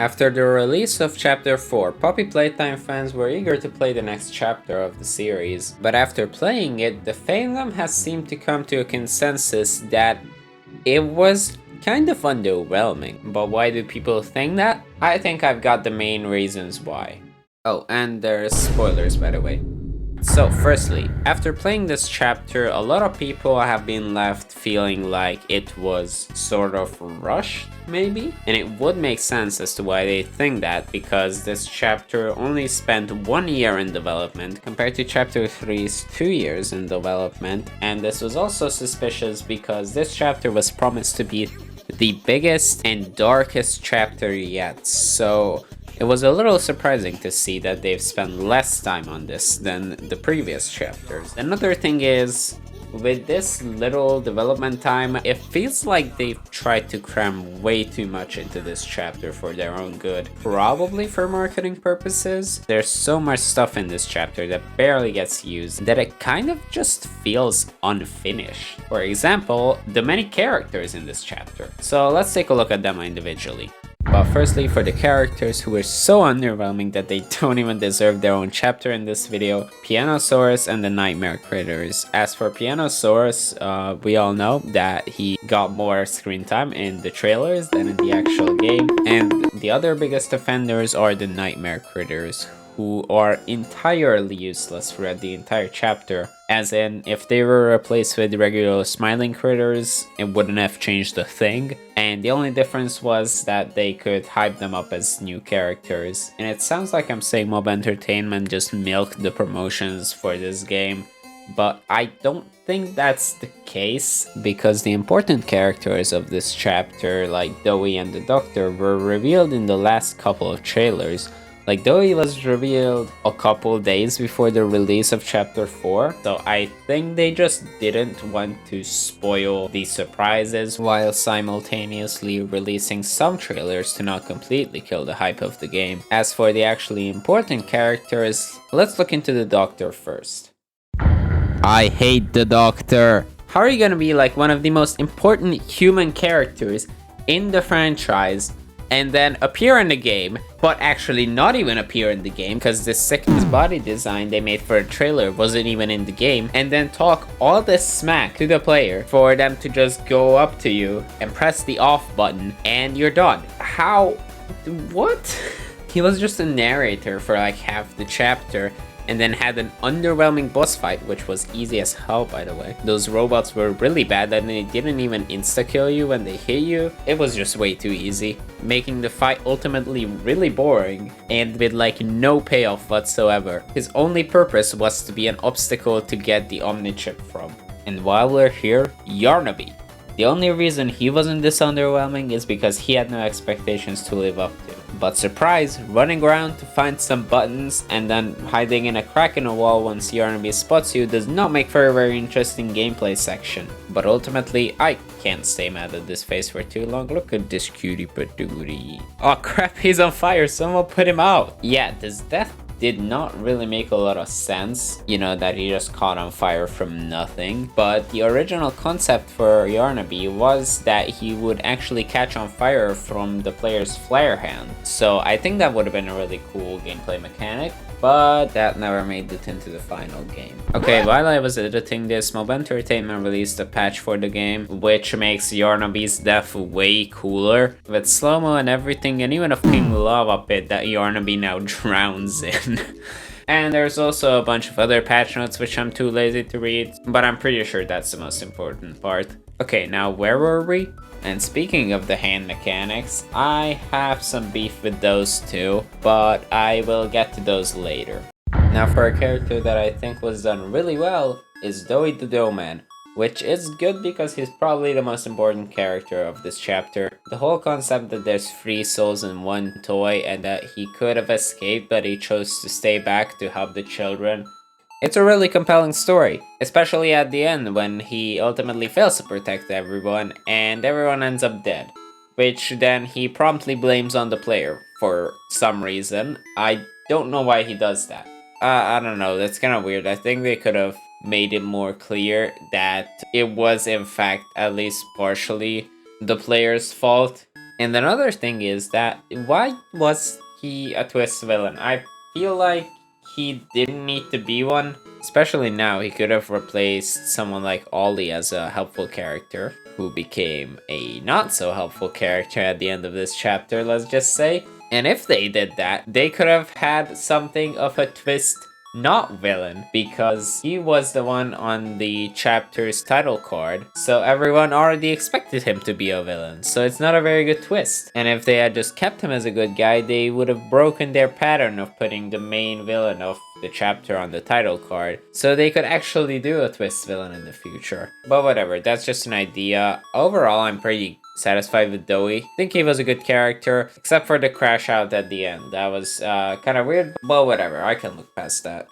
After the release of Chapter 4, Poppy Playtime fans were eager to play the next chapter of the series, but after playing it, the fandom has seemed to come to a consensus that it was kind of underwhelming. But why do people think that? I think I've got the main reasons why. Oh, and there's spoilers by the way. So firstly, after playing this chapter, a lot of people have been left feeling like it was sort of rushed, maybe? And it would make sense as to why they think that, because this chapter only spent 1 year in development compared to chapter 3's 2 years in development, and this was also suspicious because this chapter was promised to be the biggest and darkest chapter yet, so it was a little surprising to see that they've spent less time on this than the previous chapters. Another thing is, with this little development time, it feels like they've tried to cram way too much into this chapter for their own good. Probably for marketing purposes. There's so much stuff in this chapter that barely gets used that it kind of just feels unfinished. For example, the many characters in this chapter. So let's take a look at them individually. But firstly, for the characters who are so underwhelming that they don't even deserve their own chapter in this video, Pianosaurus and the Nightmare Critters. As for Pianosaurus, we all know that he got more screen time in the trailers than in the actual game. And the other biggest offenders are the Nightmare Critters, who are entirely useless throughout the entire chapter. As in, if they were replaced with regular smiling critters, it wouldn't have changed a thing. And the only difference was that they could hype them up as new characters. And it sounds like I'm saying Mob Entertainment just milked the promotions for this game, but I don't think that's the case, because the important characters of this chapter, like Doey and the Doctor, were revealed in the last couple of trailers. Like, Doey was revealed a couple days before the release of Chapter 4, so I think they just didn't want to spoil the surprises while simultaneously releasing some trailers to not completely kill the hype of the game. As for the actually important characters, let's look into the Doctor first. I hate the Doctor! How are you gonna be like one of the most important human characters in the franchise and then appear in the game, but actually not even appear in the game because the sickest body design they made for a trailer wasn't even in the game, and then talk all this smack to the player for them to just go up to you and press the off button and you're done? How? What? He was just a narrator for like half the chapter, and then had an underwhelming boss fight, which was easy as hell, by the way. Those robots were really bad and they didn't even insta-kill you when they hit you. It was just way too easy, making the fight ultimately really boring and with like no payoff whatsoever. His only purpose was to be an obstacle to get the Omnichip from. And while we're here, Yarnaby. The only reason he wasn't this underwhelming is because he had no expectations to live up to. But surprise, running around to find some buttons and then hiding in a crack in a wall once Yarnaby spots you does not make for a very interesting gameplay section. But ultimately, I can't stay mad at this face for too long. Look at this cutie patootie. Oh crap, he's on fire, someone put him out! Yeah, this death did not really make a lot of sense, you know, that he just caught on fire from nothing. But the original concept for Yarnaby was that he would actually catch on fire from the player's flare hand. So I think that would have been a really cool gameplay mechanic, but that never made it into the final game. Okay, while I was editing this, Mob Entertainment released a patch for the game, which makes Yarnaby's death way cooler, with slow-mo and everything, and even a fucking lava pit that Yarnaby now drowns in. And there's also a bunch of other patch notes which I'm too lazy to read, but I'm pretty sure that's the most important part. Okay, now where were we? And speaking of the hand mechanics, I have some beef with those too, but I will get to those later. Now for a character that I think was done really well is Doey the Doughman, which is good because he's probably the most important character of this chapter. The whole concept that there's 3 souls in one toy and that he could have escaped but he chose to stay back to help the children. It's a really compelling story, especially at the end when he ultimately fails to protect everyone and everyone ends up dead, which then he promptly blames on the player for some reason. I don't know why he does that. I don't know, that's kind of weird. I think they could have made it more clear that it was in fact at least partially the player's fault And another thing is that why was he a twist villain? I feel like he didn't need to be one. Especially now, he could have replaced someone like Ollie as a helpful character, who became a not so helpful character at the end of this chapter, let's just say. And if they did that, they could have had something of a twist not villain, because he was the one on the chapter's title card, so everyone already expected him to be a villain, so it's not a very good twist. And if they had just kept him as a good guy, they would have broken their pattern of putting the main villain of the chapter on the title card, so they could actually do a twist villain in the future. But whatever, that's just an idea. Overall, I'm pretty satisfied with Doey. I think he was a good character, except for the crash out at the end. That was kind of weird, but whatever, I can look past that.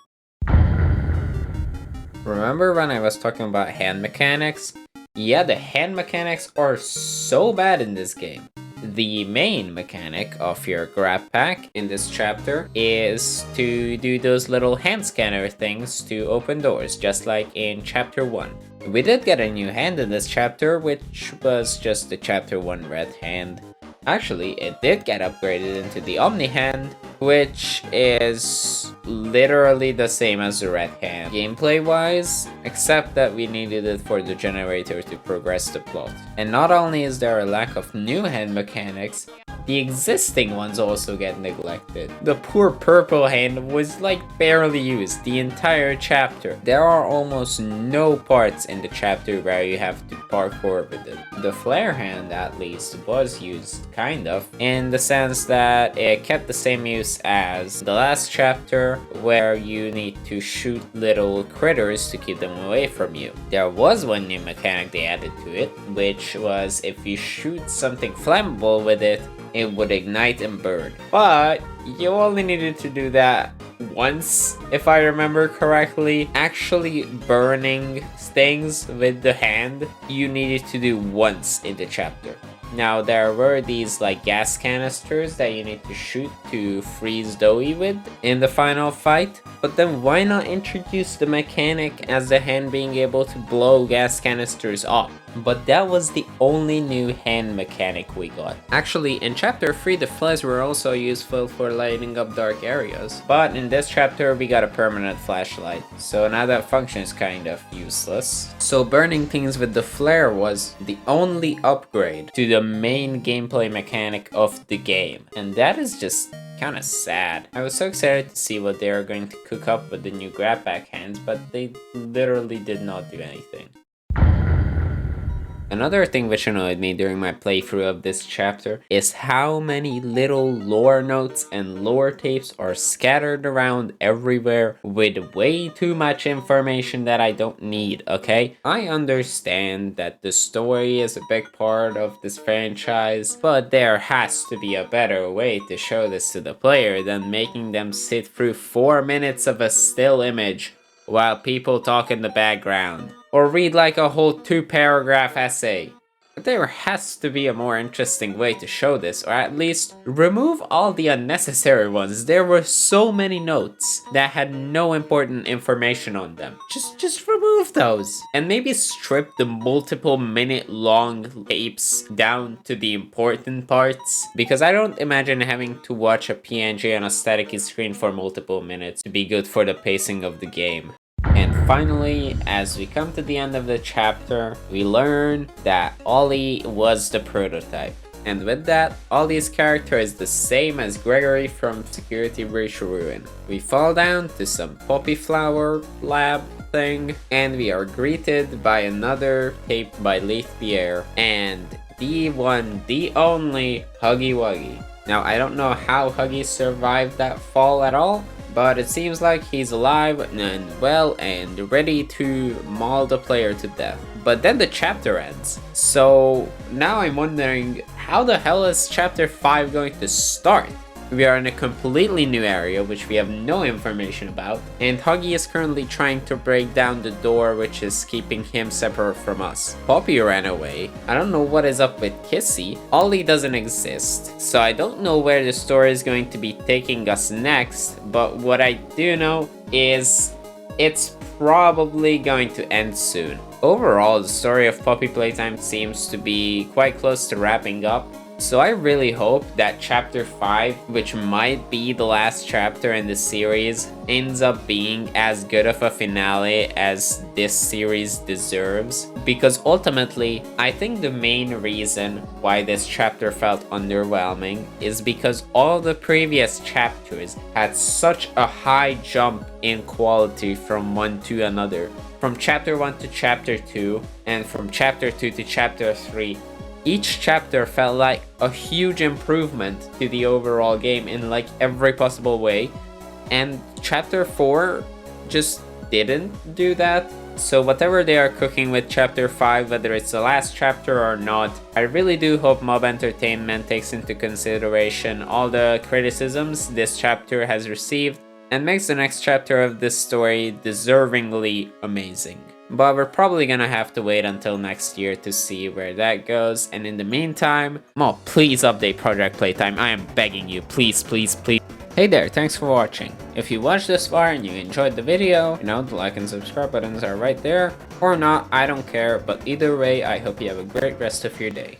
Remember when I was talking about hand mechanics? Yeah, the hand mechanics are so bad in this game. The main mechanic of your GrabPack in this chapter is to do those little hand scanner things to open doors, just like in chapter 1. We did get a new hand in this chapter, which was just the chapter 1 red hand. Actually, it did get upgraded into the Omni hand, which is literally the same as the red hand gameplay wise, except that we needed it for the generator to progress the plot. And not only is there a lack of new hand mechanics, the existing ones also get neglected. The poor purple hand was like barely used the entire chapter. There are almost no parts in the chapter where you have to parkour with it. The flare hand at least was used kind of, in the sense that it kept the same use as the last chapter, where you need to shoot little critters to keep them away from you. There was one new mechanic they added to it, which was if you shoot something flammable with it, it would ignite and burn. But you only needed to do that once, if I remember correctly. Actually burning things with the hand, you needed to do once in the chapter. Now, there were these like gas canisters that you need to shoot to freeze Doey with in the final fight, but then why not introduce the mechanic as the hand being able to blow gas canisters up? But that was the only new hand mechanic we got. Actually, in chapter 3, the flares were also useful for lighting up dark areas, but in this chapter we got a permanent flashlight, so now that function is kind of useless. So burning things with the flare was the only upgrade to the main gameplay mechanic of the game, and that is just kinda sad. I was so excited to see what they are going to cook up with the new GrabPack hands, but they literally did not do anything. Another thing which annoyed me during my playthrough of this chapter is how many little lore notes and lore tapes are scattered around everywhere with way too much information that I don't need, okay? I understand that the story is a big part of this franchise, but there has to be a better way to show this to the player than making them sit through 4 minutes of a still image while people talk in the background, or read like a whole 2-paragraph essay. But there has to be a more interesting way to show this, or at least remove all the unnecessary ones. There were so many notes that had no important information on them. Just remove those. And maybe strip the multiple minute long tapes down to the important parts, because I don't imagine having to watch a PNG on a staticky screen for multiple minutes to be good for the pacing of the game. And finally, as we come to the end of the chapter, we learn that Ollie was the prototype. And with that, Ollie's character is the same as Gregory from Security Breach Ruin. We fall down to some poppy flower lab thing, and we are greeted by another tape by Leith Pierre and the one, the only Huggywuggy. Now, I don't know how Huggy survived that fall at all, but it seems like he's alive and well and ready to maul the player to death. But then the chapter ends. So now I'm wondering, how the hell is chapter 5 going to start? We are in a completely new area which we have no information about, and Huggy is currently trying to break down the door which is keeping him separate from us. Poppy ran away. I don't know what is up with Kissy. Ollie doesn't exist, so I don't know where the story is going to be taking us next, but what I do know is it's probably going to end soon. Overall, the story of Poppy Playtime seems to be quite close to wrapping up. So I really hope that chapter 5, which might be the last chapter in the series, ends up being as good of a finale as this series deserves. Because ultimately, I think the main reason why this chapter felt underwhelming is because all the previous chapters had such a high jump in quality from one to another. From chapter 1 to chapter 2, and from chapter 2 to chapter 3, each chapter felt like a huge improvement to the overall game in like every possible way, and chapter 4 just didn't do that. So whatever they are cooking with chapter 5, whether it's the last chapter or not, I really do hope Mob Entertainment takes into consideration all the criticisms this chapter has received and makes the next chapter of this story deservingly amazing. But we're probably gonna have to wait until next year to see where that goes, and in the meantime, Mo, please update Project Playtime. I am begging you, please, please, please. Hey there, thanks for watching. If you watched this far and you enjoyed the video, you know, the like and subscribe buttons are right there. Or not, I don't care, but either way, I hope you have a great rest of your day.